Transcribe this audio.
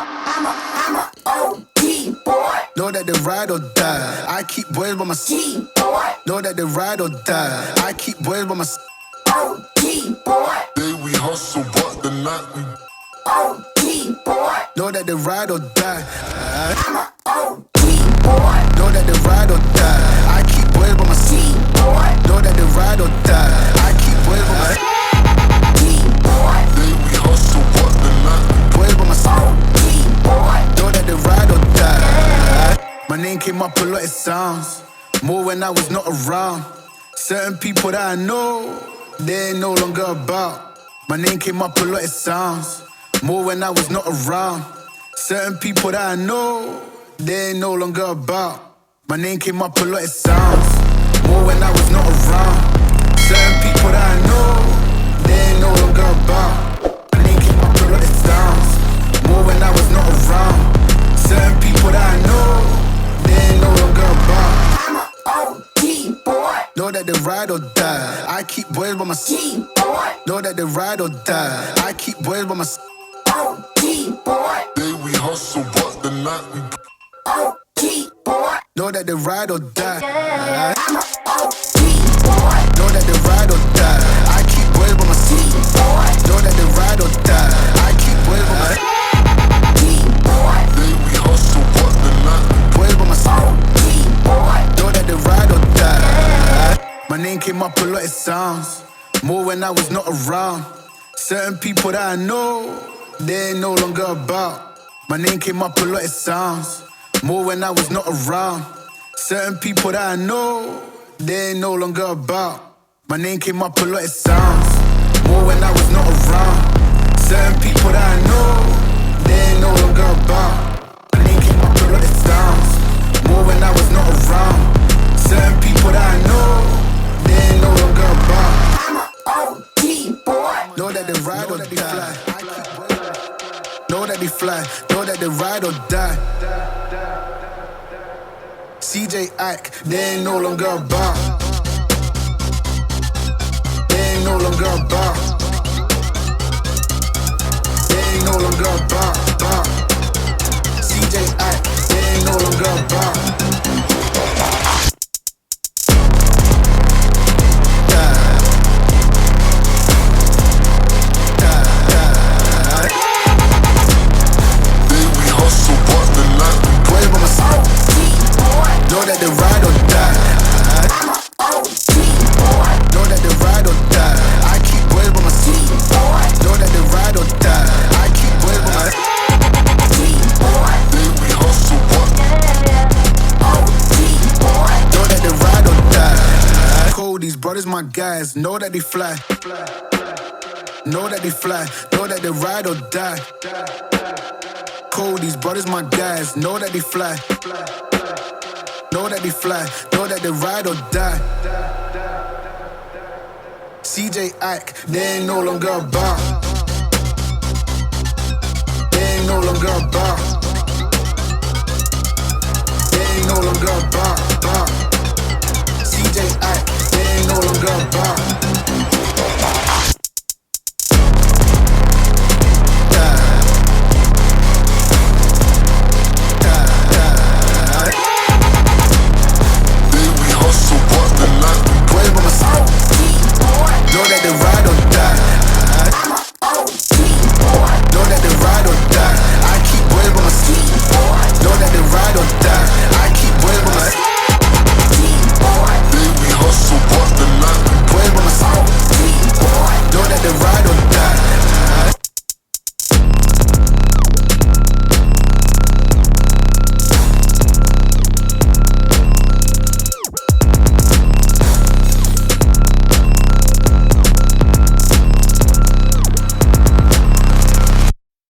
I'm a OG boy. Know that they ride or die. I keep boys by my G boy. Know that they ride or die. I keep boys by my OG boy. Day we hustle, but the night we OG boy. Know that they ride or die. I'm a OG boy. Know that they ride or die. I keep boys by my G boy. Know that they ride or die. I keep boys by my G boy. day we hustle, but the night we boys by my OG boy. Know that they ride or die. My name came up a lot, it sounds more when I was not around. Certain people that I know, they ain't no longer about. My name came up a lot, it sounds more when I was not around. Certain people that I know, they ain't no longer about. My name came up a lot, it sounds more when I was not around. Certain people that I know, they ain't no longer about. My name came up a lot, it sounds more when I was not around. Certain people that I know, they ain't no longer about. I'm a OG boy. Know that they ride or die. I keep boys by my G boy. Know that they ride or die. I keep boys by my OG boy. day we hustle, but the night we OG boy. Know that they ride or die. I'm a OG boy. Know that they ride or die. I keep boys by my G boy. Know that they ride or die. I keep boys by my G boy. day we hustle, but the night we boys by my OG boy. Know that they ride or die. My name came up a lot, it sounds more when I was not around. Certain people that I know, they ain't no longer about. My name came up a lot, it sounds more when I was not around. Certain people that I know, they ain't no longer about. My name came up a lot, it sounds more when I was not around. Certain people that I know, they ain't no longer about. My name came up a lot, it sounds more when I was not around. Certain people that I know, they ain't no longer about. I'm a OG boy. Know that they ride or die. Know that they fly. Know that they ride or die. CJ Ike, they ain't no longer about. They ain't no longer about. They ain't no longer about. CJ Ike, they ain't no longer about. day we hustle, but the night we Boys by my OG boy. Know that they ride or die. I'm a OG boy. Know that they ride or die. I keep boys by my G boy. Know that they ride or die. I keep boys by my G boy. day we hustle, but OG boy. Know that they ride or die. Cold, these brothers my guys. Know that they fly. Know that they fly. Know that they ride or die. Cold, these brothers my guys. Know that they fly. Know that they fly. Know that they ride or die. CJ Ike, they ain't no longer about. They ain't no longer about. They ain't no longer about. CJ Ike, they ain't no longer about.